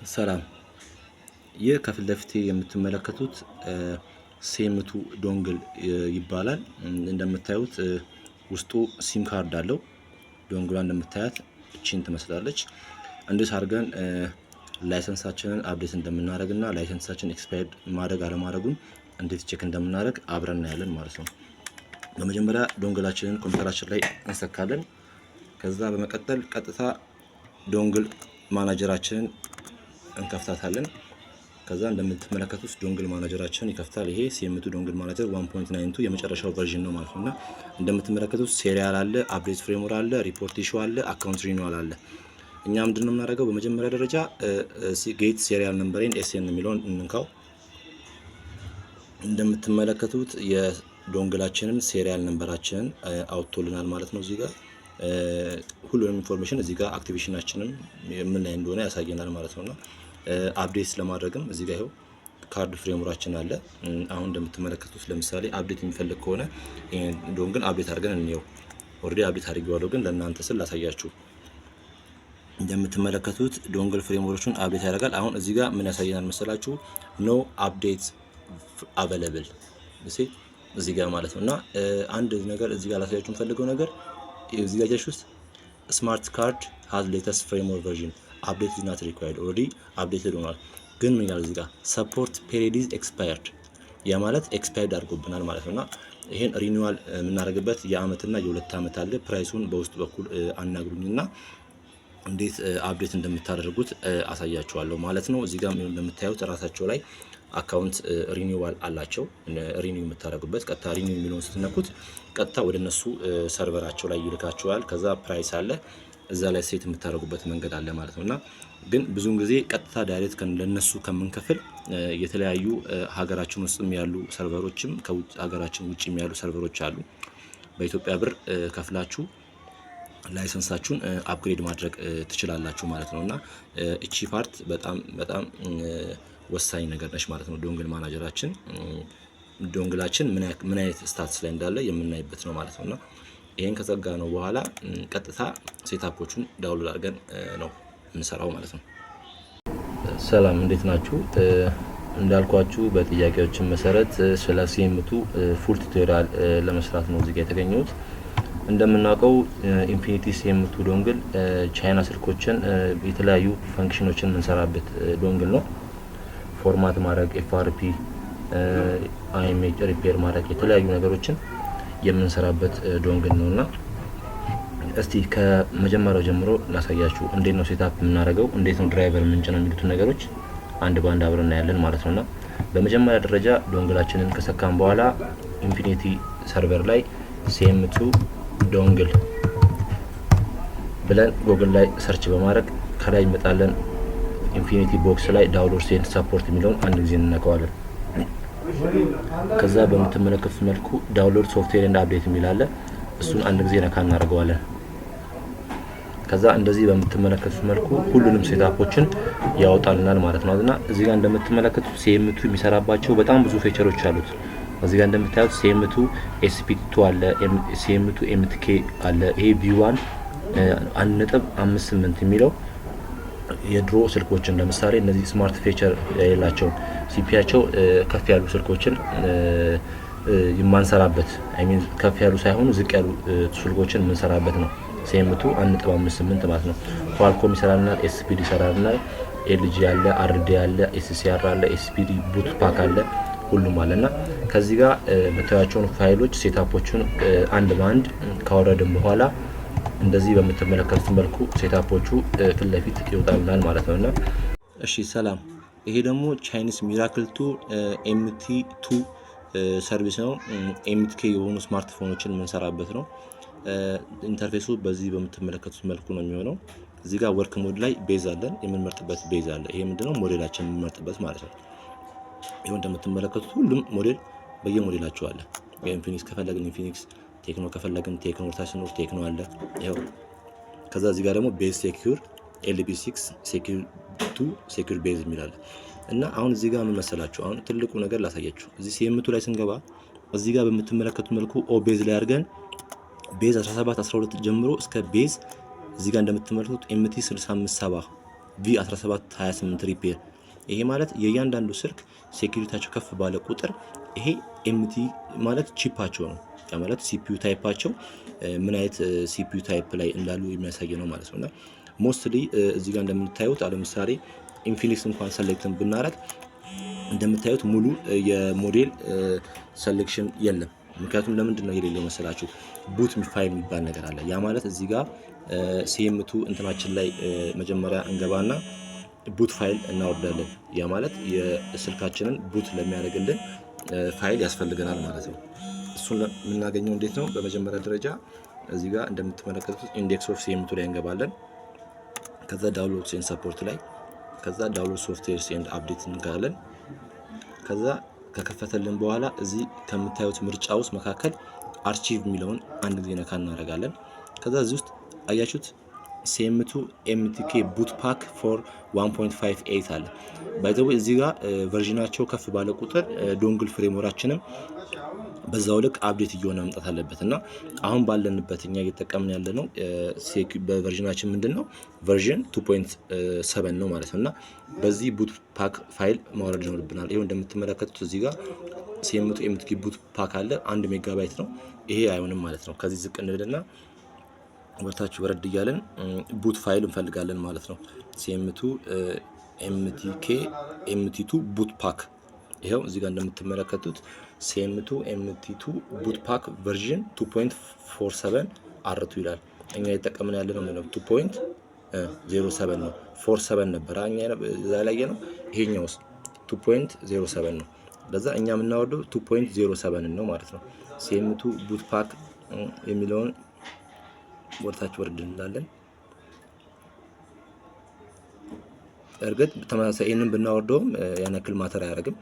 ሰላም ይህ ከፊት ለፊቴ የምትመለከቱት ሴምቱ ዶንግል ይባላል። እንደምታዩት ውስጡ ሲም ካርድ አለው። ዶንግሏ እንደምታያት እቺን ትመስላለች። እንዴት አድርገን ላይሰንሳችንን አፕዴት እንደምናደርግና ላይሰንሳችን ኤክስፓየርድ ማድረግ አለማድረጉን እንዴት ቼክ እንደምናደርግ አብረን እናያለን ማለት ነው። በመጀመሪያ ዶንግላችንን ኮምፒውተራችን ላይ እንሰካለን። ከዛ በመቀጠል ቀጥታ ዶንግል ማናጀራችንን እንከፍታታለን። ከዛ እንደምትመለከቱት ዶንግል ማናጀራችን ይከፍታል። ይሄ ሴምቱ ዶንግል ማናጀር 1.92 የመጨረሻው ቨርዥን ነው ማለት ነውና እንደምትመለከቱት ሴሪያል አለ፣ አፕዴት ፍሬምወርክ አለ፣ ሪፖርት ኢሹ አለ፣ አካውንት ሪኒዋል አለ። እኛ ምንድነው የምናደርገው? በመጀመሪያ ደረጃ ጌት ሴሪያል ነምበሬን ኤስኤን የሚለውን እንንካው። እንደምትመለከቱት የዶንግላችንን ሴሪያል ነምበራችንን አውጥቶልናል ማለት ነው። እዚህ ጋር ሁሉንም ኢንፎርሜሽን እዚህ ጋር አክቲቬሽናችንን ምን ላይ እንደሆነ ያሳየናል ማለት ነውና አፕዴት ለማድረግም እዚህ ጋር ይሄው ካርድ ፍሬምወርካችን አለ። አሁን እንደምትመለከቱት ለምሳሌ አፕዴት የሚፈልግ ከሆነ ዶንግል አፕዴት አድርገን እንየው። ኦልሬዲ አፕዴት አድርጌዋለሁ ግን ለእናንተ ስል ላሳያችሁ። እንደምትመለከቱት ዶንግል ፍሬምወርኩን አፕዴት ያደርጋል። አሁን እዚህ ጋር ምን ያሳየናል መሰላችሁ? ኖ አፕዴት አቬለብል እዚህ ጋር ማለት ነውና አንድ ነገር እዚህ ጋር ላሳያችሁ የምፈልገው ነገር እዚህ ጋር ጀስት ስማርት ካርድ ሃዝ ሌተስት ፍሬምወርክ ቨርዥን አፕዴት ኢዝ ናት ሪኳየርድ ኦልሬዲ አፕዴትድ ሆኗል። ግን ምን ይላል እዚህ ጋር ሰፖርት ፔሪድ ኢዝ ኤክስፓየርድ፣ ያ ማለት ኤክስፓየርድ አድርጎብናል ማለት ነውና ይሄን ሪኒዋል የምናደርግበት የአመትና የሁለት አመት አለ። ፕራይሱን በውስጥ በኩል አናግሩኝና እንዴት አፕዴት እንደምታደርጉት አሳያችኋለሁ ማለት ነው። እዚህ ጋር እንደምታዩት ራሳቸው ላይ አካውንት ሪኒዋል አላቸው። ሪኒው የምታደርጉበት ቀጥታ ሪኒው የሚለውን ስትነኩት ቀጥታ ወደ እነሱ ሰርቨራቸው ላይ ይልካቸዋል። ከዛ ፕራይስ አለ እዛ ላይ ሴት የምታደርጉበት መንገድ አለ ማለት ነውና ግን ብዙውን ጊዜ ቀጥታ ዳይሬክት ለነሱ ከምንከፍል የተለያዩ ሀገራችን ውስጥም ያሉ ሰርቨሮችም ከውጭ ሀገራችን ውጭም ያሉ ሰርቨሮች አሉ። በኢትዮጵያ ብር ከፍላችሁ ላይሰንሳችሁን አፕግሬድ ማድረግ ትችላላችሁ ማለት ነውና እቺ ፓርት በጣም ወሳኝ ነገር ነች ማለት ነው። ዶንግል ማናጀራችን ዶንግላችን ምን አይነት ስታትስ ላይ እንዳለ የምናይበት ነው ማለት ነውና ይሄን ከዘጋ ነው በኋላ ቀጥታ ሴታፖቹን ዳውንሎድ አድርገን ነው የምንሰራው ማለት ነው። ሰላም እንዴት ናችሁ? እንዳልኳችሁ በጥያቄዎችን መሰረት ስለ ሴምቱ ፉል ቱቶሪያል ለመስራት ነው እዚህ ጋር የተገኘሁት። እንደምናውቀው ኢንፊኒቲ ሴምቱ ዶንግል ቻይና ስልኮችን የተለያዩ ፈንክሽኖችን የምንሰራበት ዶንግል ነው። ፎርማት ማድረግ፣ ኤፍአርፒ፣ አይኤምኤች ሪፔር ማድረግ የተለያዩ ነገሮችን የምንሰራበት ዶንግል ነውና እስቲ ከመጀመሪያው ጀምሮ ላሳያችሁ እንዴት ነው ሴትአፕ የምናደርገው፣ እንዴት ነው ድራይቨር የምንጭነው የሚሉትን ነገሮች አንድ ባንድ አብረን እናያለን ማለት ነውና በመጀመሪያ ደረጃ ዶንግላችንን ከሰካን በኋላ ኢንፊኒቲ ሰርቨር ላይ ሴምቱ ዶንግል ብለን ጎግል ላይ ሰርች በማድረግ ከላይ ይመጣለን። ኢንፊኒቲ ቦክስ ላይ ዳውንሎድ ሴንድ ሰፖርት የሚለውን አንድ ጊዜ እንነካዋለን። ከዛ በምትመለከቱት መልኩ ዳውንሎድ ሶፍትዌር ኤንድ አፕዴት የሚል አለ። እሱን አንድ ጊዜ ነካ እናደርገዋለን። ከዛ እንደዚህ በምትመለከቱት መልኩ ሁሉንም ሴታፖችን ያወጣልናል ማለት ነውና እዚህ ጋር እንደምትመለከቱት ሴምቱ የሚሰራባቸው በጣም ብዙ ፊቸሮች አሉት። እዚህ ጋር እንደምታዩት ሴምቱ ኤስፒ2 አለ፣ ሴምቱ ኤምቲኬ አለ። ይሄ ቪ1 1.58 የሚለው የድሮ ስልኮችን ለምሳሌ እነዚህ ስማርት ፊቸር የሌላቸው ሲፒያቸው ከፍ ያሉ ስልኮችን የማንሰራበት ሚን ከፍ ያሉ ሳይሆኑ ዝቅ ያሉ ስልኮችን የምንሰራበት ነው። ሴምቱ 1.58 ማለት ነው። ኳልኮም ይሰራልናል፣ ኤስፒዲ ይሰራልናል፣ ኤልጂ አለ፣ አርዲ አለ፣ ኤስሲአር አለ፣ ኤስፒዲ ቡት ፓክ አለ፣ ሁሉም አለና ከዚህ ጋር የምታዩቸውን ፋይሎች ሴታፖቹን አንድ ባንድ ካወረድን በኋላ እንደዚህ በምትመለከቱት መልኩ ሴታፖቹ ፊት ለፊት ይወጣልናል ማለት ነውና እሺ ሰላም። ይሄ ደግሞ ቻይኒስ ሚራክል 2 ኤምቲ2 ሰርቪስ ነው። ኤምቲኬ የሆኑ ስማርትፎኖችን የምንሰራበት ነው። ኢንተርፌሱ በዚህ በምትመለከቱት መልኩ ነው የሚሆነው። እዚህ ጋር ወርክ ሞድ ላይ ቤዝ አለን፣ የምንመርጥበት ቤዝ አለ። ይሄ ምንድነው? ሞዴላችን የምንመርጥበት ማለት ነው። ይሄው እንደምትመለከቱት ሁሉም ሞዴል በየሞዴላቸው አለ። ኢንፊኒክስ ከፈለግን ኢንፊኒክስ፣ ቴክኖ ከፈለግን ቴክኖ፣ ታችኖ ቴክኖ አለ። ይሄው ከዛ እዚህ ጋር ደግሞ ቤዝ ሴኩር ኤልቢ6 ሴኩር 2 ሴኩር ቤዝ የሚላል እና አሁን እዚህ ጋር ምን መሰላችሁ? አሁን ትልቁ ነገር ላሳያችሁ። እዚህ ሴምቱ ላይ ስንገባ እዚህ ጋር በምትመለከቱት መልኩ ኦ ቤዝ ላይ አድርገን ቤዝ 17 12 ጀምሮ እስከ ቤዝ እዚህ ጋር እንደምትመለከቱት ኤምቲ 657 V1728 ሪፔር። ይሄ ማለት የእያንዳንዱ ስልክ ሴኩሪቲያቸው ከፍ ባለ ቁጥር ይሄ ኤምቲ ማለት ቺፓቸው ነው። ያ ማለት ሲፒዩ ታይፓቸው ምን አይነት ሲፒዩ ታይፕ ላይ እንዳሉ የሚያሳይ ነው ማለት ነውና ሞስትሊ እዚህ ጋር እንደምታዩት ለምሳሌ ኢንፊኒክስ እንኳን ሰሌክትን ብናረግ እንደምታዩት ሙሉ የሞዴል ሰሌክሽን የለም። ምክንያቱም ለምንድን ነው የሌለው መሰላችሁ? ቡት ፋይል የሚባል ነገር አለ። ያ ማለት እዚህ ጋር ሲኤምቱ እንትናችን ላይ መጀመሪያ እንገባና ቡት ፋይል እናወርዳለን። ያ ማለት የስልካችንን ቡት ለሚያደርግልን ፋይል ያስፈልገናል ማለት ነው። እሱን የምናገኘው እንዴት ነው? በመጀመሪያ ደረጃ እዚህ ጋር እንደምትመለከቱት ኢንዴክስ ኦፍ ሲኤምቱ ላይ እንገባለን። ከዛ ዳውንሎድስ ኤንድ ሰፖርት ላይ ከዛ ዳውንሎድ ሶፍትዌርስ ኤንድ አፕዴት እንገባለን። ከዛ ከከፈተልን በኋላ እዚህ ከምታዩት ምርጫ ውስጥ መካከል አርቺቭ የሚለውን አንድ ጊዜ ነካ እናደርጋለን። ከዛ እዚህ ውስጥ አያችሁት ሲኤምቱ ኤምቲኬ ቡት ፓክ ፎር 1.58 አለ። ባይ ዘ ወይ እዚህ ጋር ቨርዥናቸው ከፍ ባለ ቁጥር ዶንግል ፍሬምወራችንም በዛው ልክ አፕዴት እየሆነ መምጣት አለበት እና አሁን ባለንበት እኛ እየተጠቀምን ያለ ነው በቨርዥናችን ምንድነው ቨርዥን 2.7 ነው ማለት ነው። እና በዚህ ቡት ፓክ ፋይል ማውረድ ይኖርብናል። ይሄው እንደምትመለከቱት እዚህ ጋር ሲኤምቱ ኤምቲኬ ቡት ፓክ አለ 1 ሜጋባይት ነው። ይሄ አይሆንም ማለት ነው። ከዚህ ዝቅ እንልና ወርታችሁ ወረድ እያለን ቡት ፋይል እንፈልጋለን ማለት ነው። ሲኤምቱ ኤምቲኬ ኤምቲ2 ቡት ፓክ ይሄው እዚህ ጋር እንደምትመለከቱት ሲኤምቱ ኤምቲ2 ቡት ፓክ ቨርዥን 2.47 አርቱ ይላል። እኛ እየተጠቀምን ያለ ነው ማለት 2.07 ነው። 47 ነበር እኛ እዛ ላይ ነው። ይሄኛውስ 2.07 ነው። ለዛ እኛ የምናወርደው 2.07 ነው ማለት ነው። ሲኤምቱ ቡት ፓክ የሚለውን ወርታችሁ ወርድ እንላለን። እርግጥ ተመሳሳይ ይሄንን ብናወርደውም ያን ያክል ማተር አያደርግም።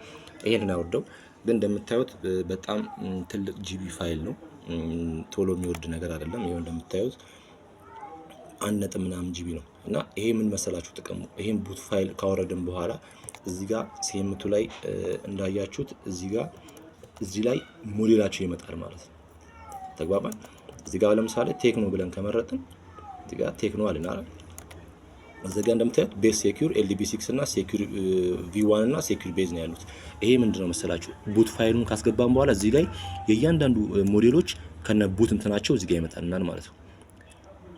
ይሄንን አወርደው ግን እንደምታዩት በጣም ትልቅ ጂቢ ፋይል ነው። ቶሎ የሚወርድ ነገር አይደለም። ይሄው እንደምታዩት 1 ምናምን ጂቢ ነው እና ይሄ ምን መሰላችሁ ጥቅሙ? ይሄን ቡት ፋይል ካወረድን በኋላ እዚህ ጋር ሲኤምቱ ላይ እንዳያችሁት እዚህ ላይ ሞዴላቸው ይመጣል ማለት ነው። ተግባባን? እዚህ ጋር ለምሳሌ ቴክኖ ብለን ከመረጥን እዚህ ጋር ቴክኖ አለና እዚህ ጋር እንደምታዩት ቤዝ ሴኩር LDB6 እና ሴኩር V1 እና ሴኩር ቤዝ ነው ያሉት። ይሄ ምንድነው መሰላችሁ? ቡት ፋይሉን ካስገባን በኋላ እዚህ ላይ የእያንዳንዱ ሞዴሎች ከነ ቡት እንትናቸው እዚህ ጋር ይመጣልናል ማለት ነው።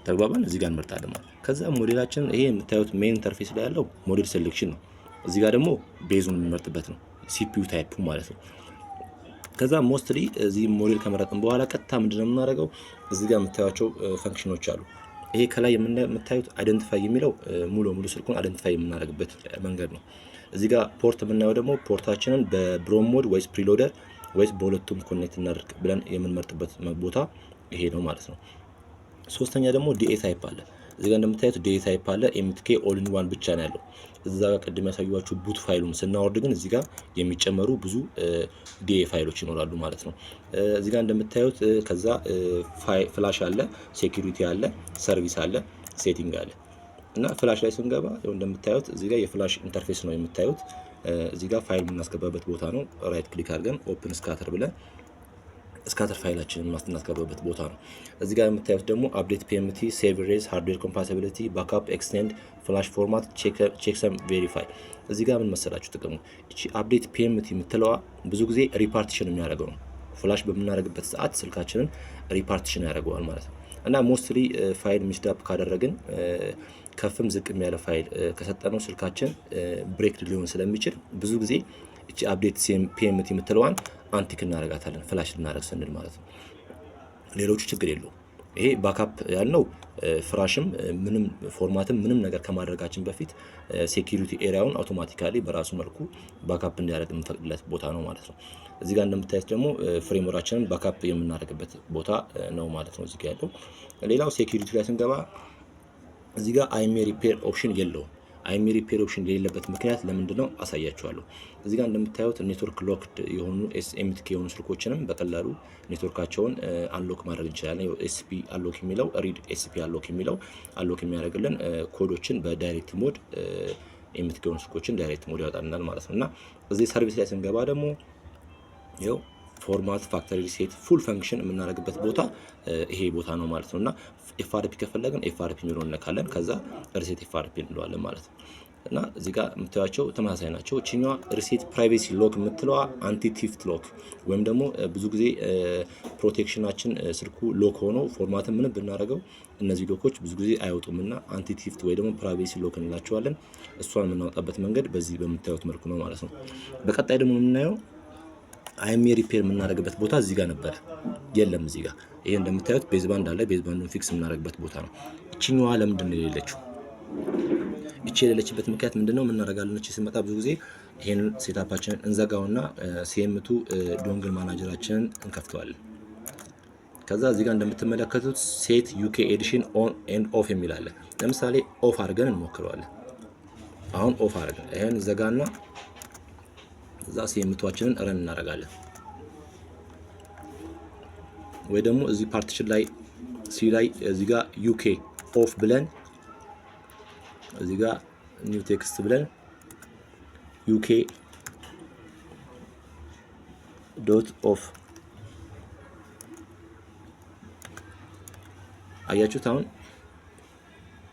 ተግባባን? እዚህ ጋር እንመርጣለን ማለት ከዛ ሞዴላችን ይሄ የምታዩት ሜን ኢንተርፌስ ላይ ያለው ሞዴል ሴሌክሽን ነው። እዚህ ጋር ደግሞ ቤዙን የምንመርጥበት ነው CPU ታይፑ ማለት ነው። ከዛ ሞስትሊ እዚህ ሞዴል ከመረጥን በኋላ ቀጥታ ምንድነው የምናደርገው? እዚህ ጋር የምታዩቸው ፈንክሽኖች አሉ። ይሄ ከላይ የምታዩት አይደንቲፋይ የሚለው ሙሉ ስልኩን አይደንቲፋይ የምናደርግበት መንገድ ነው። እዚህ ጋር ፖርት የምናየው ደግሞ ፖርታችንን በብሮም ሞድ ወይስ ፕሪሎደር ወይስ በሁለቱም ኮኔክት እናደርግ ብለን የምንመርጥበት ቦታ ይሄ ነው ማለት ነው። ሶስተኛ ደግሞ ዲኤ ታይፕ አለ። እዚህ ጋር እንደምታዩት ዲኤ ታይፕ አለ። ኤምቲኬ ኦል ኢን ዋን ብቻ ነው ያለው። እዛ ጋር ቅድም ያሳዩዋችሁ ቡት ፋይሉን ስናወርድ ግን እዚህ ጋር የሚጨመሩ ብዙ ዲኤ ፋይሎች ይኖራሉ ማለት ነው። እዚህ ጋር እንደምታዩት ከዛ ፍላሽ አለ፣ ሴኩሪቲ አለ፣ ሰርቪስ አለ፣ ሴቲንግ አለ እና ፍላሽ ላይ ስንገባ እንደምታዩት እዚህ ጋር የፍላሽ ኢንተርፌስ ነው የምታዩት። እዚህ ጋር ፋይል የምናስገባበት ቦታ ነው። ራይት ክሊክ አድርገን ኦፕን ስካተር ብለን ስካተር ፋይላችንን ማስናስገባበት ቦታ ነው። እዚህ ጋር የምታዩት ደግሞ አፕዴት ፒኤምቲ፣ ሴቭ ሬዝ፣ ሃርድዌር ኮምፓቲቢሊቲ፣ ባክአፕ፣ ኤክስቴንድ፣ ፍላሽ ፎርማት፣ ቼክ ሰም፣ ቬሪፋይ። እዚህ ጋር ምን መሰላችሁ ጥቅሙ? እቺ አፕዴት ፒኤምቲ የምትለዋ ብዙ ጊዜ ሪፓርቲሽን የሚያደርገው ነው። ፍላሽ በምናደርግበት ሰዓት ስልካችንን ሪፓርቲሽን ያደርገዋል ማለት ነው እና ሞስትሊ ፋይል ሚስዳፕ ካደረግን ከፍም ዝቅም ያለ ፋይል ከሰጠነው ስልካችን ብሬክ ሊሆን ስለሚችል ብዙ ጊዜ እቺ አፕዴት ፒኤምቲ የምትለዋን አንቲክ እናደርጋታለን ፍላሽ ልናደርግ ስንል ማለት ነው። ሌሎቹ ችግር የለውም። ይሄ ባክአፕ ያልነው ፍራሽም ምንም ፎርማትም ምንም ነገር ከማድረጋችን በፊት ሴኩሪቲ ኤሪያውን አውቶማቲካሊ በራሱ መልኩ ባክአፕ እንዲያደርግ የምንፈቅድለት ቦታ ነው ማለት ነው። እዚህ ጋር እንደምታዩት ደግሞ ፍሬምወራችንን ባክአፕ የምናደርግበት ቦታ ነው ማለት ነው እዚህ ጋር ያለው። ሌላው ሴኩሪቲ ላይ ስንገባ እዚህ ጋር አይሜ ሪፔር ኦፕሽን የለውም። አይሜ ሪፔር ኦፕሽን የሌለበት ምክንያት ለምንድነው አሳያችኋለሁ። እዚህ ጋር እንደምታዩት ኔትወርክ ሎክድ የሆኑ ኤምቲኬ የሆኑ ስልኮችንም በቀላሉ ኔትወርካቸውን አንሎክ ማድረግ እንችላለን። ኤስፒ አንሎክ የሚለው ሪድ ኤስፒ አንሎክ የሚለው አንሎክ የሚያደርግልን ኮዶችን በዳይሬክት ሞድ ኤምቲኬ የሆኑ ስልኮችን ዳይሬክት ሞድ ያወጣልናል ማለት ነው። እና እዚህ ሰርቪስ ላይ ስንገባ ደግሞ ይኸው ፎርማት ፋክተሪ ሪሴት ፉል ፈንክሽን የምናደርግበት ቦታ ይሄ ቦታ ነው ማለት ነው። እና ኤፍአርፒ ከፈለግን ኤፍአርፒ የሚለውን እንነካለን። ከዛ ሪሴት ኤፍአርፒ እንለዋለን ማለት ነው። እና እዚህ ጋር የምታዩቸው ተመሳሳይ ናቸው። እችኛዋ ሪሴት ፕራይቬሲ ሎክ የምትለዋ አንቲ ቲፍት ሎክ ወይም ደግሞ ብዙ ጊዜ ፕሮቴክሽናችን ስልኩ ሎክ ሆኖ ፎርማትን ምን ብናደርገው እነዚህ ሎኮች ብዙ ጊዜ አይወጡም እና አንቲ ቲፍት ወይ ደግሞ ፕራይቬሲ ሎክ እንላቸዋለን። እሷን የምናወጣበት መንገድ በዚህ በምታዩት መልኩ ነው ማለት ነው። በቀጣይ ደግሞ የምናየው አይኤምኤ ሪፔር የምናደርግበት ቦታ እዚህ ጋር ነበረ፣ የለም እዚህ ጋር። ይሄ እንደምታዩት ቤዝ ባንድ አለ። ቤዝ ባንዱን ፊክስ የምናደርግበት ቦታ ነው። እችኛዋ ለምንድን ነው የሌለችው? እቺ የሌለችበት ምክንያት ምንድነው? የምናደርጋለን እቺ ስመጣ ብዙ ጊዜ ይሄን ሴታፓችንን እንዘጋውና ሲኤምቱ ዶንግል ማናጀራችንን እንከፍተዋለን። ከዛ እዚህ ጋር እንደምትመለከቱት ሴት ዩኬ ኤዲሽን ኦን ኤንድ ኦፍ የሚል አለ። ለምሳሌ ኦፍ አድርገን እንሞክረዋለን። አሁን ኦፍ አድርገን ይሄን ዘጋና እዛ ሲኤምቱአችንን ረን እናደርጋለን። ወይ ደግሞ እዚህ ፓርቲሽን ላይ ሲ ላይ እዚህ ጋር ዩኬ ኦፍ ብለን እዚህ ጋር ኒው ቴክስት ብለን ዩኬ ዶት ኦፍ አያችሁት። አሁን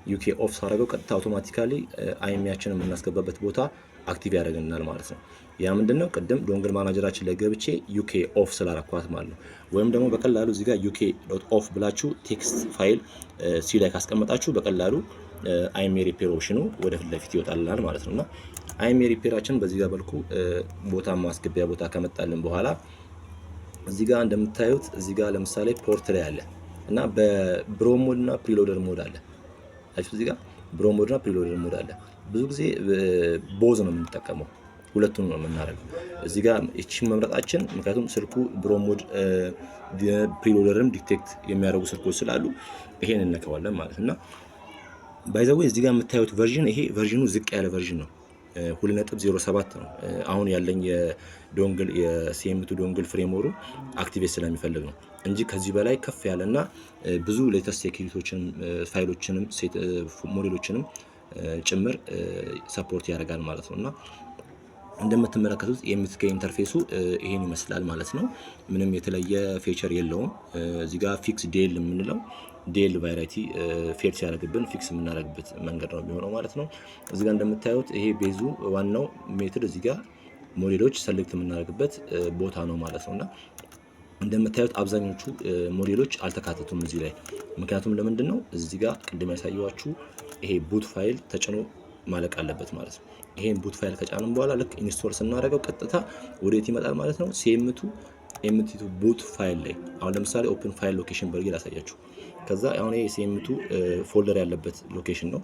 ዩኬ ኦፍ ሳደርገው ቀጥታ አውቶማቲካሊ አይኤምኤያችንን የምናስገባበት ቦታ አክቲቭ ያደርገናል ማለት ነው። ያ ምንድነው? ቅድም ዶንግል ማናጀራችን ላይ ገብቼ ዩኬ ኦፍ ስላረኳት ማለት ነው። ወይም ደግሞ በቀላሉ እዚህ ጋር ዩኬ ዶት ኦፍ ብላችሁ ቴክስት ፋይል ሲ ላይ ካስቀመጣችሁ በቀላሉ አይኤምኤ ሪፔር ኦፕሽኑ ወደ ፊት ለፊት ይወጣልናል ማለት ነውና አይኤምኤ ሪፔራችን በዚህ ጋር መልኩ ቦታ ማስገቢያ ቦታ ከመጣልን በኋላ እዚህ ጋር እንደምታዩት እዚህ ጋር ለምሳሌ ፖርት ላይ አለ እና በብሮ ሞድ እና ፕሪሎደር ሞድ አለ። እዚህ ጋር ብሮ ሞድ እና ፕሪሎደር ሞድ አለ። ብዙ ጊዜ ቦዝ ነው የምንጠቀመው፣ ሁለቱን ነው የምናደርገው። እዚህ ጋር እቺን መምረጣችን ምክንያቱም ስልኩ ብሮ ሞድ ፕሪሎደርም ዲቴክት የሚያደርጉ ስልኮች ስላሉ ይሄን እንነካዋለን ማለት እና ባይዘው እዚህ ጋር የምታዩት ቨርዥን ይሄ ቨርዥኑ ዝቅ ያለ ቨርዥን ነው። 2.07 ነው አሁን ያለኝ የዶንግል የሲኤምቱ ዶንግል ፍሬምወሩ አክቲቬት ስለሚፈልግ ነው እንጂ ከዚህ በላይ ከፍ ያለና ብዙ ሌተስት ሴኩሪቲዎችን ፋይሎችንም ሞዴሎችንም ጭምር ሰፖርት ያደርጋል ማለት ነውና እንደምትመለከቱት የኤምቲኬ ኢንተርፌሱ ይሄን ይመስላል ማለት ነው። ምንም የተለየ ፊቸር የለውም። እዚህ ጋር ፊክስ ዴል የምንለው ዴል ቫራይቲ ፌል ሲያደርግብን ፊክስ የምናደርግበት መንገድ ነው የሚሆነው ማለት ነው። እዚህ ጋር እንደምታዩት ይሄ ቤዙ ዋናው ሜትድ እዚህ ጋር ሞዴሎች ሰሌክት የምናደርግበት ቦታ ነው ማለት ነውና እንደምታዩት አብዛኞቹ ሞዴሎች አልተካተቱም እዚህ ላይ። ምክንያቱም ለምንድን ነው? እዚህ ጋር ቅድም ያሳየዋችሁ ይሄ ቡት ፋይል ተጭኖ ማለቅ አለበት ማለት ነው። ይሄን ቡት ፋይል ከጫንም በኋላ ልክ ኢንስቶል ስናደርገው ቀጥታ ወዴት ይመጣል ማለት ነው? ሲኤምቱ ኤምቲቱ ቡት ፋይል ላይ አሁን ለምሳሌ ኦፕን ፋይል ሎኬሽን በርጌ ላሳያችሁ። ከዛ አሁን ይሄ ሲኤምቱ ፎልደር ያለበት ሎኬሽን ነው።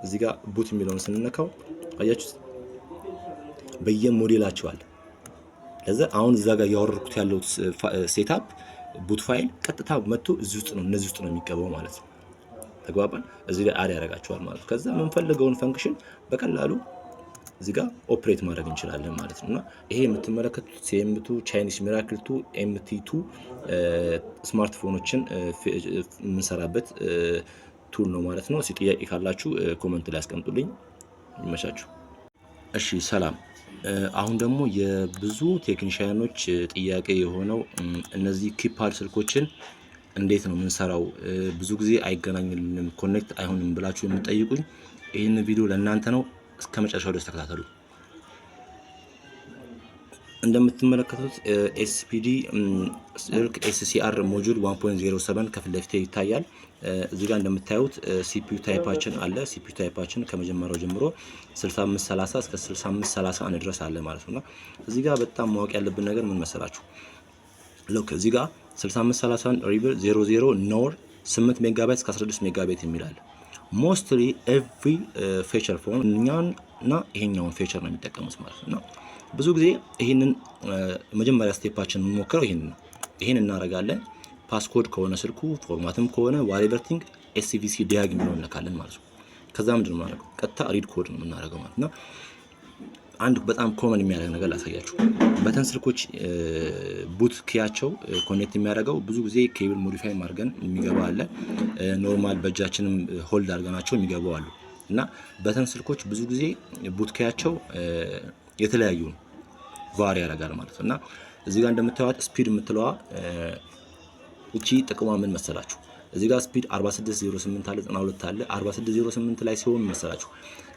እዚህ ጋር ቡት የሚለውን ስንነካው አያችሁት በየሞዴላቸው አለ። ለዛ አሁን እዛ ጋር ያወረድኩት ያለው ሴትአፕ ቡት ፋይል ቀጥታ መጥቶ እዚህ ውስጥ ነው እነዚህ ውስጥ ነው የሚገባው ማለት ነው። ተግባባን? እዚህ ላይ አድ ያደርጋቸዋል ማለት ነው። ከዛ የምንፈልገውን ፈንክሽን በቀላሉ እዚህ ጋር ኦፕሬት ማድረግ እንችላለን ማለት ነውና ይሄ የምትመለከቱት ሲኤምቱ ቻይኒስ ሚራክል 2 ኤምቲ2 ስማርትፎኖችን የምንሰራበት ቱል ነው ማለት ነው። ጥያቄ ካላችሁ ኮሜንት ላይ አስቀምጡልኝ። ይመቻችሁ። እሺ ሰላም። አሁን ደግሞ የብዙ ቴክኒሻኖች ጥያቄ የሆነው እነዚህ ኪፓድ ስልኮችን እንዴት ነው የምንሰራው? ብዙ ጊዜ አይገናኝልንም፣ ኮኔክት አይሆንም ብላችሁ የምትጠይቁኝ ይህን ቪዲዮ ለእናንተ ነው። እስከ መጨረሻው ድረስ ተከታተሉ። እንደምትመለከቱት ኤስፒዲ ስልክ ኤስሲአር ሞጁል 1.07 ከፊት ለፊት ይታያል። እዚህ ጋር እንደምታዩት ሲፒዩ ታይፓችን አለ። ሲፒዩ ታይፓችን ከመጀመሪያው ጀምሮ 6530 እስከ 6531 ድረስ አለ ማለት ነውና እዚህ ጋር በጣም ማወቅ ያለብን ነገር ምን መሰላችሁ? ሎክ እዚህ ጋር 6531 ሪቨር 00 ኖር 8 ሜጋባይት እስከ 16 ሜጋባይት የሚላል ሞስትሊ ኤቭሪ ፊቸር ፎን እኛና ይሄኛውን ፊቸር ነው የሚጠቀሙት ማለት ነው። ብዙ ጊዜ ይሄንን መጀመሪያ ስቴፓችን የምንሞክረው ይሄንን ነው። ይሄን እናደርጋለን። ፓስኮድ ከሆነ ስልኩ ፎርማትም ከሆነ ዋሌቨር ቲንግ ኤስሲቪሲ ዲያግ የሚለውን እንነካለን ማለት ነው። ከዛ ምንድነው የምናደርገው? ቀጥታ ሪድ ኮድ ነው የምናደርገው ማለት ነው። አንድ በጣም ኮመን የሚያደርግ ነገር ላሳያችሁ። በተን ስልኮች ቡት ኪያቸው ኮኔክት የሚያደርገው ብዙ ጊዜ ኬብል ሞዲፋይ ማድረግን የሚገባ አለ። ኖርማል በእጃችንም ሆልድ አድርገናቸው የሚገባው አሉ እና በተን ስልኮች ብዙ ጊዜ ቡት ኪያቸው የተለያዩ ቫሪ ያደርጋል ማለት ነው እና እዚህ ጋር እንደምታዩት ስፒድ የምትለዋ እቺ ጥቅሟ ምን መሰላችሁ? እዚህ ጋር ስፒድ 4608 አለ 92 አለ 4608 ላይ ሲሆን መሰላችሁ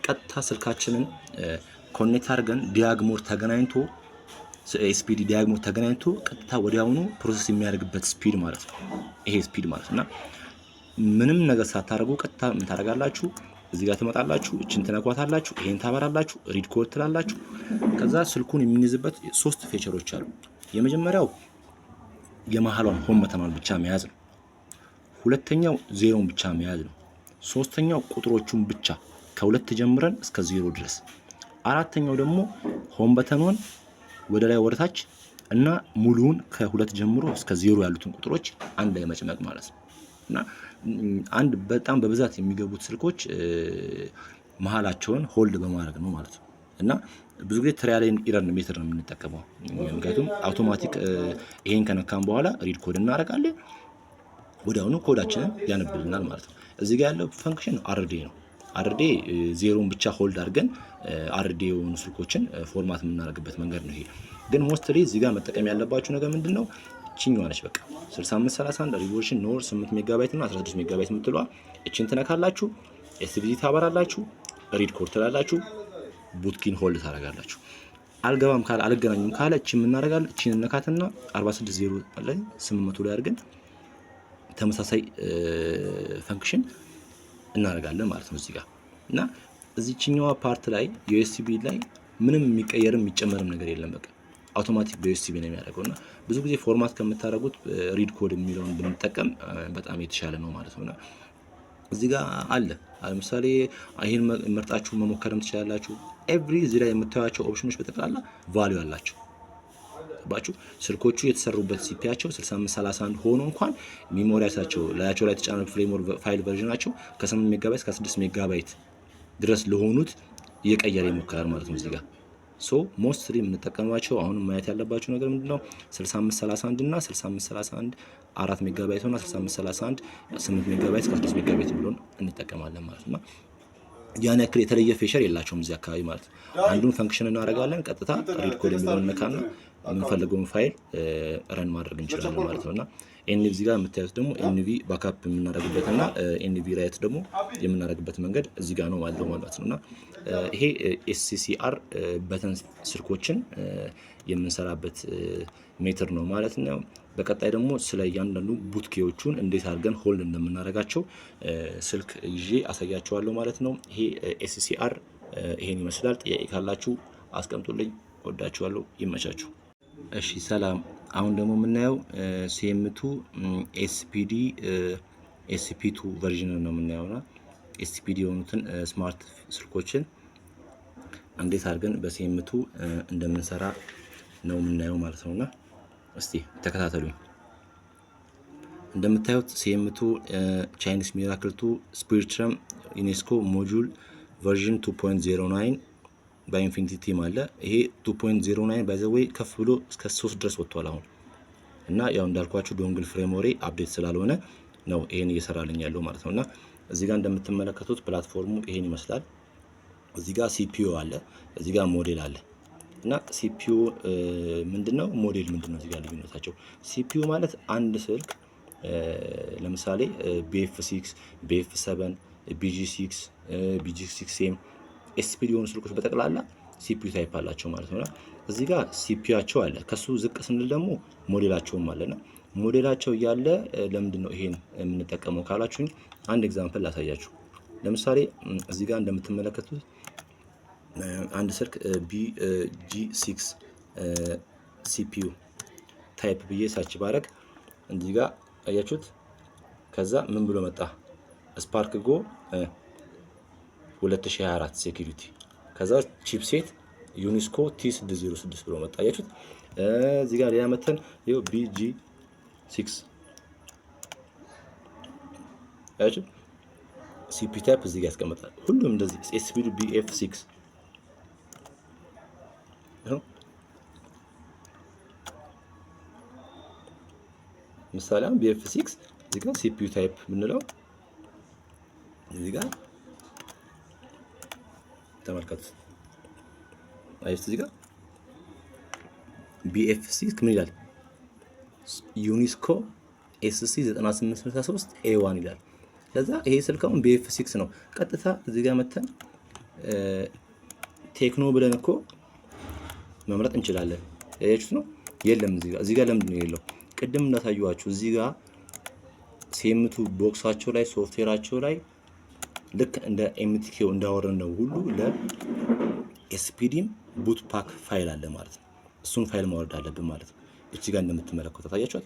ቀጥታ ስልካችንን ኮኔክት አድርገን ዲያግሞር ተገናኝቶ ስፒድ ዲያግሞር ተገናኝቶ ቀጥታ ወዲያውኑ ፕሮሰስ የሚያደርግበት ስፒድ ማለት ነው ይሄ ስፒድ ማለት እና ምንም ነገር ሳታደርጉ ቀጥታ ምን ታደርጋላችሁ? እዚህ ጋር ትመጣላችሁ፣ እቺን ትነኳታላችሁ፣ ይሄን ታበራላችሁ፣ ሪድ ኮድ ትላላችሁ። ከዛ ስልኩን የሚይዝበት 3 ፊቸሮች አሉ። የመጀመሪያው የመሃሏን ሆም በተኗን ብቻ መያዝ ነው። ሁለተኛው ዜሮን ብቻ መያዝ ነው። ሶስተኛው ቁጥሮቹን ብቻ ከ2 ጀምረን እስከ 0 ድረስ። አራተኛው ደግሞ ሆም በተኗን ወደ ላይ ወደታች እና ሙሉውን ከ2 ጀምሮ እስከ 0 ያሉትን ቁጥሮች አንድ ላይ መጭመቅ ማለት ነው። እና አንድ በጣም በብዛት የሚገቡት ስልኮች መሃላቸውን ሆልድ በማድረግ ነው ማለት ነው። እና ብዙ ጊዜ ትራያል ኤንድ ኢረር ሜተድ ነው የምንጠቀመው። ምክንያቱም አውቶማቲክ ይሄን ከነካም በኋላ ሪድ ኮድ እናደርጋለን፣ ወዲያውኑ ኮዳችንን ያነብልናል ማለት ነው። እዚህ ጋር ያለው ፈንክሽን አርዴ ነው። አርዴ ዜሮን ብቻ ሆልድ አድርገን አርዴ የሆኑ ስልኮችን ፎርማት የምናደርግበት መንገድ ነው። ይሄ ግን ሞስትሊ እዚህ ጋር መጠቀም ያለባችሁ ነገር ምንድነው? እቺኛዋ ነች። በቃ 6531 ሪዞሉሽን ኖር 8 ሜጋባይት እና 16 ሜጋባይት የምትለዋ እቺን ትነካላችሁ፣ ኤስቪዲ ታበራላችሁ፣ ሪድ ኮድ ትላላችሁ፣ ቡትኪን ሆልድ ታደርጋላችሁ። አልገባም ካለ አልገናኝም ካለ እቺ ምን እናደርጋለን? እቺን እንነካትና 46.0 ላይ 800 ላይ አድርገን ተመሳሳይ ፈንክሽን እናደርጋለን ማለት ነው እዚህ ጋር እና እዚህኛዋ ፓርት ላይ ዩኤስቢ ላይ ምንም የሚቀየርም የሚጨመርም ነገር የለም። በቃ አውቶማቲክ በዩኤስቢ ነው የሚያደርገውና ብዙ ጊዜ ፎርማት ከምታደርጉት ሪድ ኮድ የሚለውን ብንጠቀም በጣም የተሻለ ነው ማለት ነውና እዚህ ጋር አለ። ለምሳሌ ይሄን መርጣችሁ መሞከርም ትችላላችሁ። ኤቭሪ እዚህ ላይ የምታዩቸው ኦፕሽኖች በጠቅላላ ቫልዩ አላቸው። ባችሁ ስልኮቹ የተሰሩበት ሲፒያቸው 6531 ሆኖ እንኳን ሜሞሪያቸው ላያቸው ላይ የተጫነው ፍሬምወርክ ፋይል ቨርዥናቸው ከ8 ሜጋባይት እስከ 6 ሜጋባይት ድረስ ለሆኑት እየቀየረ ይሞክራል ማለት ነው እዚህ ጋር። ሶ ሞስትሊ የምንጠቀማቸው አሁን ማየት ያለባችሁ ነገር ምንድነው 6531 እና 6531 4 ሜጋባይት እና 6531 8 ሜጋባይት እስከ 6 ሜጋባይት ብሎን እንጠቀማለን ማለት ነው። ያን ያክል የተለየ ፌቸር የላቸውም እዚህ አካባቢ ማለት ነው። አንዱን ፈንክሽን እናደርጋለን፣ ቀጥታ ሪድ ኮድ የሚለውን ነካና የምንፈልገውን ፋይል ረን ማድረግ እንችላለን ማለት ነውና ኤንቪ እዚህ ጋር የምታዩት ደግሞ ኤንቪ ባክአፕ የምናደርግበትና ኤንቪ ራይት ደግሞ የምናደርግበት መንገድ እዚህ ጋር ነው ማለት ነውና ይሄ ኤስሲሲአር በተን ስልኮችን የምንሰራበት ሜትር ነው ማለት ነው። በቀጣይ ደግሞ ስለ እያንዳንዱ ቡትኬዎቹን እንዴት አድርገን ሆልድ እንደምናደርጋቸው ስልክ ይዤ አሳያችኋለሁ ማለት ነው። ይሄ ኤስሲሲአር ይሄን ይመስላል። ጥያቄ ካላችሁ አስቀምጡልኝ። ወዳችኋለሁ። ይመቻችሁ። እሺ ሰላም። አሁን ደግሞ የምናየው ሲኤም2 ኤስፒዲ ኤስፒ2 ቨርዥን ነው የምናየውና ኤስፒዲ የሆኑትን ስማርት ስልኮችን እንዴት አድርገን በሲኤም2 እንደምንሰራ ነው የምናየው ማለት ነውና እስቲ ተከታተሉኝ። እንደምታዩት ሲኤም2 ቻይኒስ ሚራክል 2 ስፒሪትረም ዩኔስኮ ሞጁል ቨርዥን 2.09 በኢንፊኒቲ ቲም አለ። ይሄ 2.09 ባይ ዘ ዌይ ከፍ ብሎ እስከ 3 ድረስ ወጥቷል አሁን እና ያው እንዳልኳችሁ ዶንግል ፍሬምወሪ አፕዴት ስላልሆነ ነው ይሄን እየሰራልኝ ያለው ማለት ነውና እዚህ ጋር እንደምትመለከቱት ፕላትፎርሙ ይሄን ይመስላል። እዚህ ጋር ሲፒዩ አለ፣ እዚህ ጋር ሞዴል አለ እና ሲፒዩ ምንድነው ሞዴል ምንድነው? እዚህ ጋር ልዩነታቸው ሲፒዩ ማለት አንድ ስልክ ለምሳሌ BF6 BF7 BG6 BG6M ኤስፒዲ የሆኑ ስልኮች በጠቅላላ ሲፒዩ ታይፕ አላቸው ማለት ነውና እዚህ ጋር ሲፒዩአቸው አለ። ከሱ ዝቅ ስንል ደግሞ ሞዴላቸውም አለና ሞዴላቸው እያለ ለምንድን ነው ይሄን የምንጠቀመው ካላችሁኝ አንድ ኤግዛምፕል ላሳያችሁ። ለምሳሌ እዚህ ጋር እንደምትመለከቱት አንድ ስልክ BG6 ሲፒዩ ታይፕ ብዬ ሰርች ባረግ እዚህ ጋር አያችሁት። ከዛ ምን ብሎ መጣ? ስፓርክ ጎ 2024 ሴኩሪቲ። ከዛ ቺፕሴት ዩኒስኮ T606 ብሎ መጣ። አያችሁት። እዚህ ጋር ሌላ መተን ይኸው BG6 አያችሁት። ሲፒ ታይፕ እዚህ ጋር ያስቀምጣል። ሁሉም እንደዚህ ኤስፒዲ BF6 ነው። ምሳሌ አሁን BF6 እዚህ ጋር ሲፒዩ ታይፕ ምንለው እዚህ ጋር ተመልከቱ። አይስ እዚህ ጋር BF6 ምን ይላል? ዩኒስኮ SC 9863 A1 ይላል። ለዛ ይሄ ስልካውን BF6 ነው። ቀጥታ እዚህ ጋር መተን ቴክኖ ብለን እኮ መምረጥ እንችላለን። ያያችሁት ነው። የለም እዚህ ጋር ለምንድን ነው የሌለው? ቅድም እንዳሳየኋችሁ እዚህ ጋር ሴምቱ ቦክሳቸው ላይ ሶፍትዌራቸው ላይ ልክ እንደ MTK እንዳወረድነው ሁሉ ለኤስፒዲም ቡት ፓክ ፋይል አለ ማለት ነው። እሱን ፋይል ማውረድ አለብን ማለት ነው። እዚህ ጋር እንደምትመለከቱት ታያችኋል።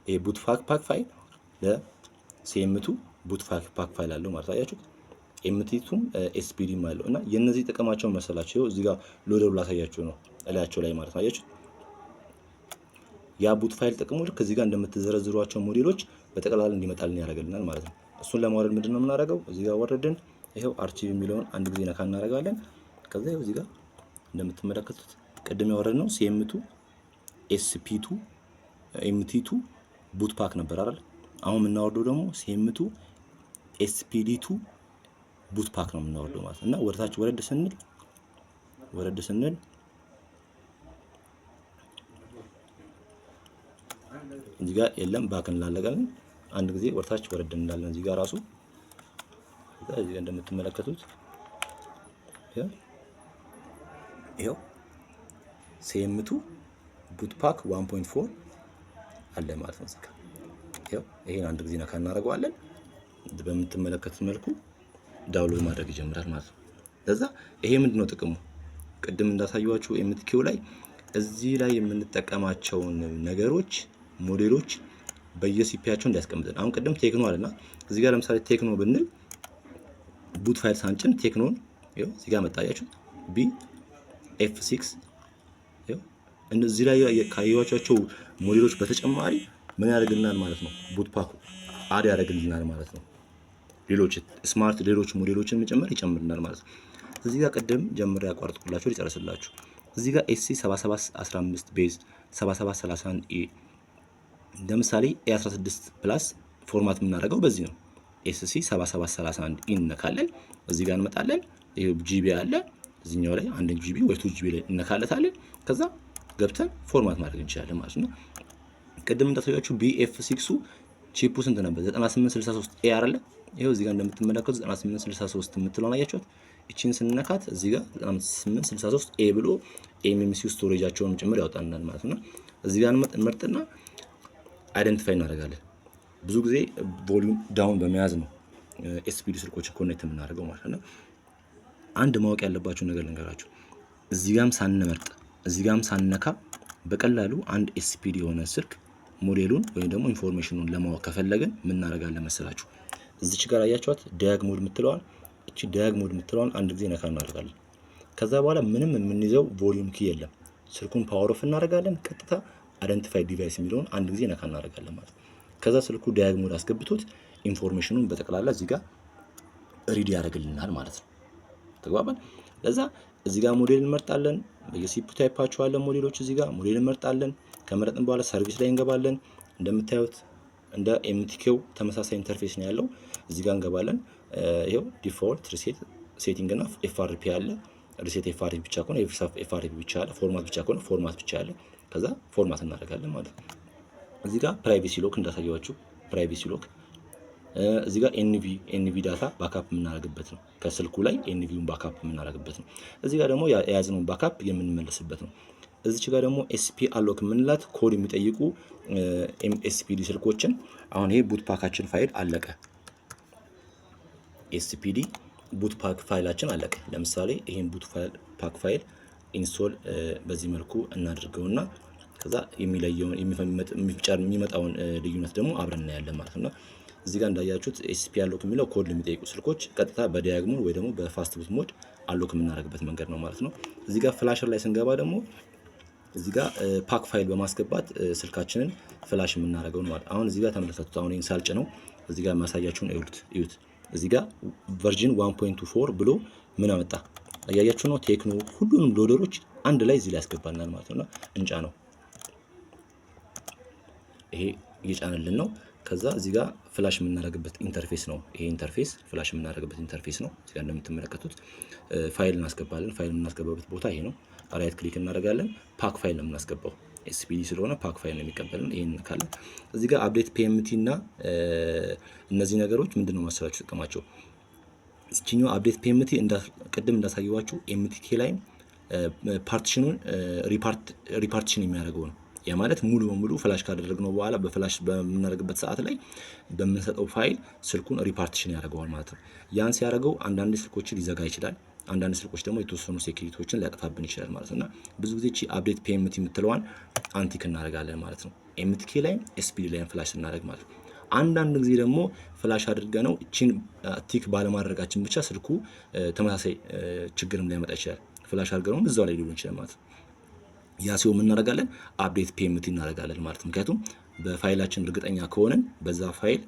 ይሄ ቡት ፓክ ፋይል ለሴምቱ ቡት ፓክ ፋይል አለው ማለት ታያችሁት። ኤምቲቱም ኤስፒዲም አለው እና የነዚህ ጥቅማቸው መሰላቸው እዚህ ጋር ሎደሩ ላሳያችሁ ነው እላያቸው ላይ ማለት ነው። አያችሁት? ያ ቡት ፋይል ጥቅሙ ልክ እዚህ ጋር እንደምትዘረዝሯቸው ሞዴሎች በጠቅላላ እንዲመጣልን ያደርግልናል ማለት ነው። እሱን ለማውረድ ምንድነው የምናደርገው? እዚህ ጋር ወረድን። ይሄው አርቺቭ የሚለውን አንድ ጊዜ ነካ እናደርጋለን። ከዛ ይሄው እዚህ ጋር እንደምትመለከቱት ቅድም ያወረድነው ሲኤም2 ኤስፒ2 ኤምቲ2 ቡት ፓክ ነበር አይደል? አሁን የምናወርደው ደግሞ ሲኤም2 ኤስፒዲ2 ቡት ፓክ ነው የምናወርደው ማለት ነው። እና ወደታች ወረድ ስንል እዚህ ጋር የለም ባክ እንላለን። አንድ ጊዜ ወደታች ወረድ እንዳለን እዚህ ጋር ራሱ እዚህ ጋር እንደምትመለከቱት ይሄው ሲኤም2 ቡት ፓክ 1.4 አለ ማለት ነው። እዚህ ጋር ይሄው ይሄን አንድ ጊዜ ነካ እናደርገዋለን። በምትመለከቱት መልኩ ዳውንሎድ ማድረግ ይጀምራል ማለት ነው። ለዛ ይሄ ምንድነው ጥቅሙ? ቅድም እንዳሳየዋችሁ ኤምቲኪው ላይ እዚህ ላይ የምንጠቀማቸውን ነገሮች ሞዴሎች በየሲፒያቸው እንዲያስቀምጥን። አሁን ቅድም ቴክኖ አለና እዚህ ጋር ለምሳሌ ቴክኖ ብንል ቡት ፋይል ሳንጭን ቴክኖን ይኸው እዚህ ጋር መጣያችሁ BF6 ይኸው እነዚህ ላይ ካያችኋቸው ሞዴሎች በተጨማሪ ምን ያደርግልናል ማለት ነው? ቡት ፓኩ አድ ያደርግልናል ማለት ነው። ሌሎች ስማርት ሌሎች ሞዴሎችን ይጨምርናል ማለት ነው። እዚህ ጋር ቅድም ጀምሬ ያቋርጥኩላችሁ ሊጨርስላችሁ። እዚህ ጋር SC 7715 ቤዝ 7731 ለምሳሌ A16 ፕላስ ፎርማት የምናደርገው በዚህ ነው። SC 7731 እንነካለን። እዚህ ጋር እንመጣለን። ይሄ ጂቢ አለ እዚህኛው ላይ 1 ጂቢ ወይ 2 ጂቢ ላይ እንነካለታለን። ከዛ ገብተን ፎርማት ማድረግ እንችላለን ማለት ነው። ቅድም እንዳሳያችሁ BF6 ቺፑ ስንት ነበር? 9863 A አይደለ? ይሄው እዚህ ጋር እንደምትመለከቱት 9863 የምትለውን አያችሁት? እቺን ስንነካት እዚህ ጋር 9863 A ብሎ MMC ስቶሬጃቸውን ጭምር ያወጣልናል ማለት ነው። እዚህ ጋር እንመርጥና አይደንቲፋይ እናደርጋለን። ብዙ ጊዜ ቮሊዩም ዳውን በመያዝ ነው ኤስፒዲ ስልኮች ኮኔክት የምናደርገው ማለት ነው። አንድ ማወቅ ያለባችሁ ነገር ልንገራችሁ። እዚህ ጋርም ሳንመርጥ እዚህ ጋርም ሳንነካ በቀላሉ አንድ ኤስፒዲ የሆነ ስልክ ሞዴሉን ወይም ደግሞ ኢንፎርሜሽኑን ለማወቅ ከፈለግን ምን እናደርጋለን መሰላችሁ? እዚች ጋር አያችኋት ዳያግ ሞድ የምትለዋን እቺ ዳያግ ሞድ የምትለዋን አንድ ጊዜ ነካ እናደርጋለን። ከዛ በኋላ ምንም የምንይዘው ቮሊዩም ኪ የለም። ስልኩን ፓወር ኦፍ እናደርጋለን። ቀጥታ አይደንቲፋይ ዲቫይስ የሚለውን አንድ ጊዜ ነካ እናደርጋለን ማለት ነው። ከዛ ስልኩ ዳያግ ሞድ አስገብቶት ኢንፎርሜሽኑን በጠቅላላ እዚህ ጋር ሪድ ያደርግልናል ማለት ነው። ተግባባን? ለዛ እዚህ ጋር ሞዴል እንመርጣለን። በየሲፒ ታይፓቸው አለ ሞዴሎች እዚህ ጋር ሞዴል እንመርጣለን። ከመረጥን በኋላ ሰርቪስ ላይ እንገባለን። እንደምታዩት እንደ ኤምቲኬው ተመሳሳይ ኢንተርፌስ ነው ያለው። እዚህ ጋር እንገባለን። ይሄው ዲፎልት ሪሴት ሴቲንግ እና ኤፍአርፒ አለ። ሪሴት ኤፍአርፒ ብቻ ከሆነ ኤፍአርፒ ብቻ አለ። ፎርማት ብቻ ከሆነ ፎርማት ብቻ አለ። ከዛ ፎርማት እናደርጋለን ማለት ነው። እዚህ ጋር ፕራይቬሲ ሎክ እንዳሳየዋችሁ ፕራይቬሲ ሎክ እዚህ ጋር ኤንቪ ዳታ ባካፕ የምናደርግበት ነው። ከስልኩ ላይ ኤንቪውን ባካፕ የምናደርግበት ነው። እዚህ ጋር ደግሞ የያዝነውን ባካፕ የምንመለስበት ነው። እዚች ጋር ደግሞ ኤስፒ አሎክ የምንላት ኮድ የሚጠይቁ ኤስፒዲ ስልኮችን አሁን ይሄ ቡት ፓካችን ፋይል አለቀ። ኤስፒዲ ቡት ፓክ ፋይላችን አለቀ። ለምሳሌ ይሄን ቡት ፓክ ፋይል ኢንስቶል በዚህ መልኩ እናድርገውና ከዛ የሚለየውን የሚመጣውን ልዩነት ደግሞ አብረን እናያለን ማለት ነው። እዚህ ጋር እንዳያችሁት ኤስፒ አሎክ የሚለው ኮድ ለሚጠይቁ ስልኮች ቀጥታ በዳያግ ሞድ ወይ ደግሞ በፋስት ቡት ሞድ አሎክ የምናደርግበት መንገድ ነው ማለት ነው። እዚህ ጋር ፍላሸር ላይ ስንገባ ደግሞ እዚህ ጋር ፓክ ፋይል በማስገባት ስልካችንን ፍላሽ የምናደርገው ነው ማለት። አሁን እዚህ ጋር ተመልከቱት። አሁን ይሄን ሳልጭ ነው እዚህ ጋር ማሳያችሁን እዩት። እዚህ ጋር ቨርዥን 1.24 ብሎ ምን አመጣ አያያችሁ ነው። ቴክኖ ሁሉንም ሎደሮች አንድ ላይ እዚህ ላይ ያስገባልናል ማለት ነውና እንጫ ነው። ይሄ እየጫነልን ነው። ከዛ እዚህ ጋር ፍላሽ የምናደርግበት ኢንተርፌስ ነው። ይሄ ኢንተርፌስ ፍላሽ የምናደርግበት ኢንተርፌስ ነው። እዚህ ጋር እንደምትመለከቱት ፋይል እናስገባለን። ፋይል የምናስገባበት ቦታ ይሄ ነው። ራይት ክሊክ እናደርጋለን። ፓክ ፋይል ነው የምናስገባው። ኤስፒዲ ስለሆነ ፓክ ፋይል ነው የሚቀበልን። ይሄን ካለ እዚህ ጋር አፕዴት ፒኤምቲ እና እነዚህ ነገሮች ምንድነው መሰላችሁ ጥቅማቸው? እዚህኛው አፕዴት ፒኤምቲ ቅድም እንዳሳየዋችሁ ኤምቲኬ ላይ ፓርቲሽኑን ሪፓርቲሽን የሚያደርገው ነው። ያ ማለት ሙሉ በሙሉ ፍላሽ ካደረግነው በኋላ በፍላሽ በምናደርግበት ሰዓት ላይ በምንሰጠው ፋይል ስልኩን ሪፓርቲሽን ያደርገዋል ማለት ነው። ያን ሲያደርገው አንዳንድ ስልኮችን ሊዘጋ ይችላል። አንዳንድ ስልኮች ደግሞ የተወሰኑ ሴኩሪቲዎችን ሊያጠፋብን ይችላል ማለት ነውና ብዙ ጊዜ እቺ አፕዴት ፒኤምቲ የምትለዋን አንቲክ እናደርጋለን ማለት ነው። ኤምቲኬ ላይ ኤስፒዲ ላይ ፍላሽ እናደርግ ማለት ነው። አንዳንድ ጊዜ ደግሞ ፍላሽ አድርገነው እቺን ቲክ ባለማድረጋችን ብቻ ስልኩ ተመሳሳይ ችግርም ሊያመጣ ይችላል። ፍላሽ አድርገነው እዛው ላይ ሊሆን ይችላል ማለት ነው። ያ ሲሆን ምን እናደርጋለን? አፕዴት ፒኤምቲ እናደርጋለን ማለት ነው። ምክንያቱም በፋይላችን እርግጠኛ ከሆነን በዛ ፋይል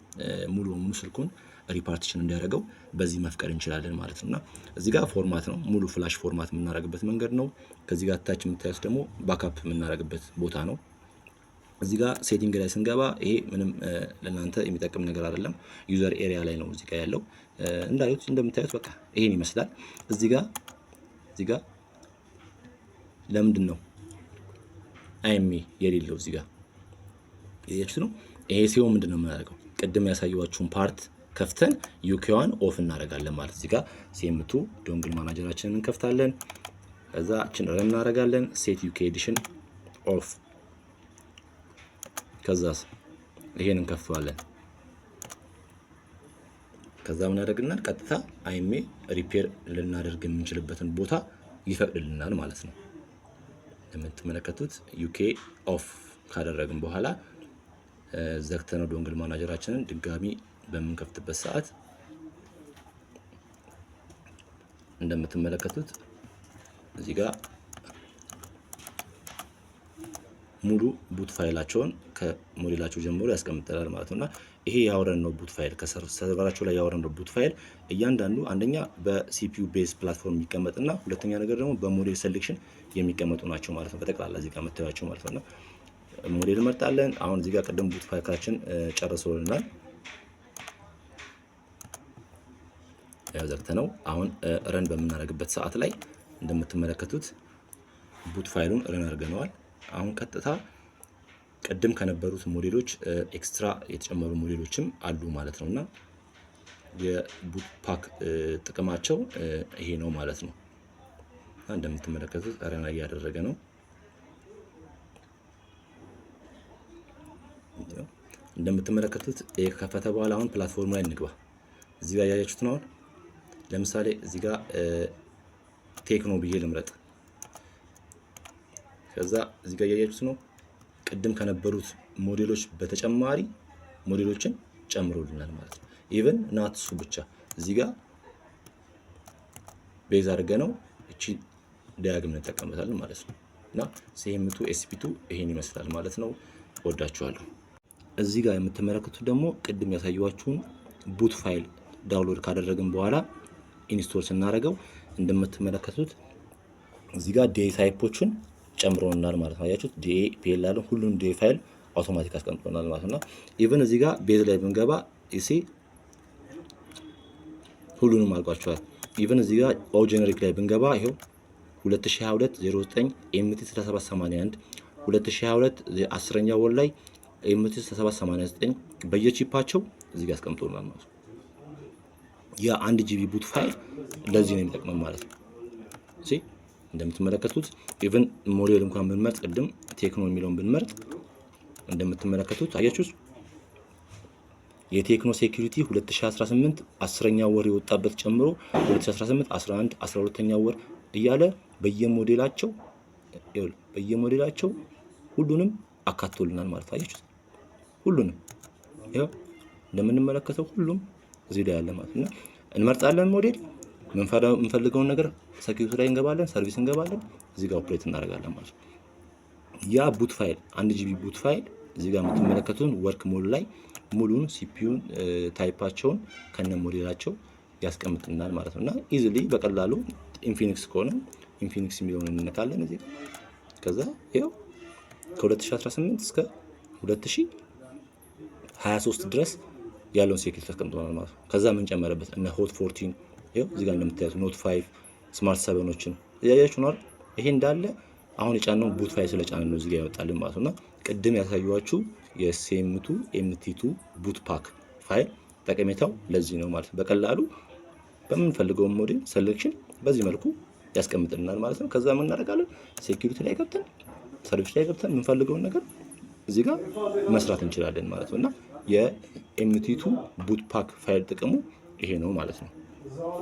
ሙሉ በሙሉ ስልኩን ሪፓርቲሽን እንዲያደርገው በዚህ መፍቀድ እንችላለን ማለት ነውና እዚህ ጋር ፎርማት ነው፣ ሙሉ ፍላሽ ፎርማት የምናደርግበት መንገድ ነው። ከዚህ ጋር ታች የምታዩት ደግሞ ባክአፕ የምናደርግበት ቦታ ነው። እዚህ ጋር ሴቲንግ ላይ ስንገባ ይሄ ምንም ለእናንተ የሚጠቅም ነገር አይደለም። ዩዘር ኤሪያ ላይ ነው እዚህ ጋር ያለው። እንዳዩት እንደምታዩት በቃ ይሄን ይመስላል። እዚህ ጋር ለምንድን ነው አይሚ የሌለው? እዚህ ጋር ያያችሁት ነው። ይሄ ሲሆን ምንድን ነው የምናደርገው? ቅድም ያሳየዋችሁን ፓርት ከፍተን ዩኬዋን ኦፍ እናደርጋለን ማለት እዚህ ጋር ሴምቱ ዶንግል ማናጀራችንን እንከፍታለን። ከዛ እችን ረን እናደርጋለን። ሴት ዩኬ ኤዲሽን ኦፍ። ከዛስ ይሄን እንከፍተዋለን። ከዛ ምን ያደርግልናል? ቀጥታ አይሜ ሪፔር ልናደርግ የምንችልበትን ቦታ ይፈቅድልናል ማለት ነው። እንደምትመለከቱት ዩኬ ኦፍ ካደረግን በኋላ ዘግተነው ዶንግል ማናጀራችንን ድጋሚ በምንከፍትበት ሰዓት እንደምትመለከቱት እዚህ ጋር ሙሉ ቡት ፋይላቸውን ከሞዴላቸው ጀምሮ ያስቀምጣል ማለት ነውና ይሄ ያወረድነው ቡት ፋይል ከሰርቨራቸው ላይ ያወረድነው ቡት ፋይል እያንዳንዱ አንደኛ በሲፒዩ ቤዝ ፕላትፎርም የሚቀመጥና ሁለተኛ ነገር ደግሞ በሞዴል ሴሌክሽን የሚቀመጡ ናቸው ማለት ነው። በጠቅላላ እዚህ ጋር መታያቸው ማለት ነው። ሞዴል እንመርጣለን። አሁን እዚህ ጋር ቀደም ቡት ፋይላችን ጨርሶልናል። ያው ዘግተነው አሁን ረን በምናደርግበት ሰዓት ላይ እንደምትመለከቱት ቡት ፋይሉን ረን አድርገነዋል። አሁን ቀጥታ ቀደም ከነበሩት ሞዴሎች ኤክስትራ የተጨመሩ ሞዴሎችም አሉ ማለት ነውና የቡት ፓክ ጥቅማቸው ይሄ ነው ማለት ነው። እንደምትመለከቱት ረን እያደረገ ነው። እንደምትመለከቱት ከከፈተ በኋላ አሁን ፕላትፎርም ላይ እንግባ። እዚህ ጋር ያያችሁት ነው። ለምሳሌ እዚህ ጋር ቴክኖ ብዬ ልምረጥ። ከዛ እዚህ ጋር ያያችሁት ነው። ቅድም ከነበሩት ሞዴሎች በተጨማሪ ሞዴሎችን ጨምሮልናል ማለት ነው። ኢቭን ናትሱ ብቻ እዚህ ጋር ቤዝ አድርገነው እቺ ዳያግም እንጠቀምበታለን ማለት ነው። እና ሴምቱ ኤስፒቱ ይሄን ይመስላል ማለት ነው። ወዳችኋለሁ። እዚህ ጋር የምትመለከቱት ደግሞ ቅድም ያሳየዋችሁን ቡት ፋይል ዳውንሎድ ካደረግን በኋላ ኢንስቶል ስናደርገው እንደምትመለከቱት እዚህ ጋር ዲኤ ታይፖችን ጨምሮናል ማለት ነው። አያችሁት? ዲኤ ፒኤል አለ ሁሉም ዲኤ ፋይል አውቶማቲክ አስቀምጦናል ማለት ነው። ኢቭን እዚህ ጋር ቤዝ ላይ ብንገባ እሺ ሁሉንም አልቋቸዋል። ኢቭን እዚህ ጋር ኦ ጄኔሪክ ላይ ብንገባ ይሄው 2022 09 ኤምቲ 6781 2022 10ኛ ወር ላይ ኤምቲ 6789 በየቺፓቸው እዚህ ጋር አስቀምጦናል ማለት ነው። ያ 1 ጂቢ ቡት ፋይል ለዚህ ነው የሚጠቅመው ማለት ነው። እሺ እንደምትመለከቱት ኢቭን ሞዴል እንኳን ብንመርጥ ቅድም ቴክኖ የሚለውን ብንመርጥ እንደምትመለከቱት አያችሁት የቴክኖ ሴኩሪቲ 2018 10ኛ ወር የወጣበት ጨምሮ 2018 11 12ኛ ወር እያለ በየሞዴላቸው ሁሉንም አካቶልናል ማለት አያችሁት። ሁሉንም ያው እንደምንመለከተው ሁሉም እዚህ ላይ ያለ ማለት ነው። እንመርጣለን ሞዴል የምንፈልገውን ነገር ሴኩሪቲ ላይ እንገባለን፣ ሰርቪስ እንገባለን፣ እዚህ ጋር ኦፕሬት እናደርጋለን ማለት ነው። ያ ቡት ፋይል 1 ጂቢ ቡት ፋይል እዚህ ጋር የምትመለከቱን ወርክ ሞድ ላይ ሙሉን ሲፒዩን ታይፓቸውን ከነ ሞዴላቸው ያስቀምጥልናል ማለት ነውና ኢዚሊ በቀላሉ ኢንፊኒክስ ከሆነ ኢንፊኒክስ የሚለውን እንነካለን እዚህ ከዛ ይሄው ከ2018 እስከ 2023 ድረስ ያለውን ሴኩሪቲ ተቀምጧል ማለት ነው። ከዛ ምን ጨመረበት እነ ሆት 14 ይሄው እዚህ ጋር እንደምታዩት ኖት 5 ስማርት 7ዎችን እያያችሁ ነው። ይሄ እንዳለ አሁን የጫነው ቡት ፋይል ስለጫነን ነው እዚህ ጋር ያወጣልን ማለት ነውና ቅድም ያሳየኋችሁ የሴምቱ ኤምቲ2 ቡት ፓክ ፋይል ጠቀሜታው ለዚህ ነው ማለት ነው። በቀላሉ በምንፈልገው ሞዴል ሴሌክሽን በዚህ መልኩ ያስቀምጥልናል ማለት ነው። ከዛ ምን እናደርጋለን? ሴኩሪቲ ላይ ገብተን ሰርቪስ ላይ ገብተን የምንፈልገውን ነገር እዚህ ጋር መስራት እንችላለን ማለት ነውና የኤምቲ2 ቡት ፓክ ፋይል ጥቅሙ ይሄ ነው ማለት ነው።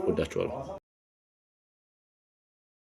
ወዳችኋለሁ።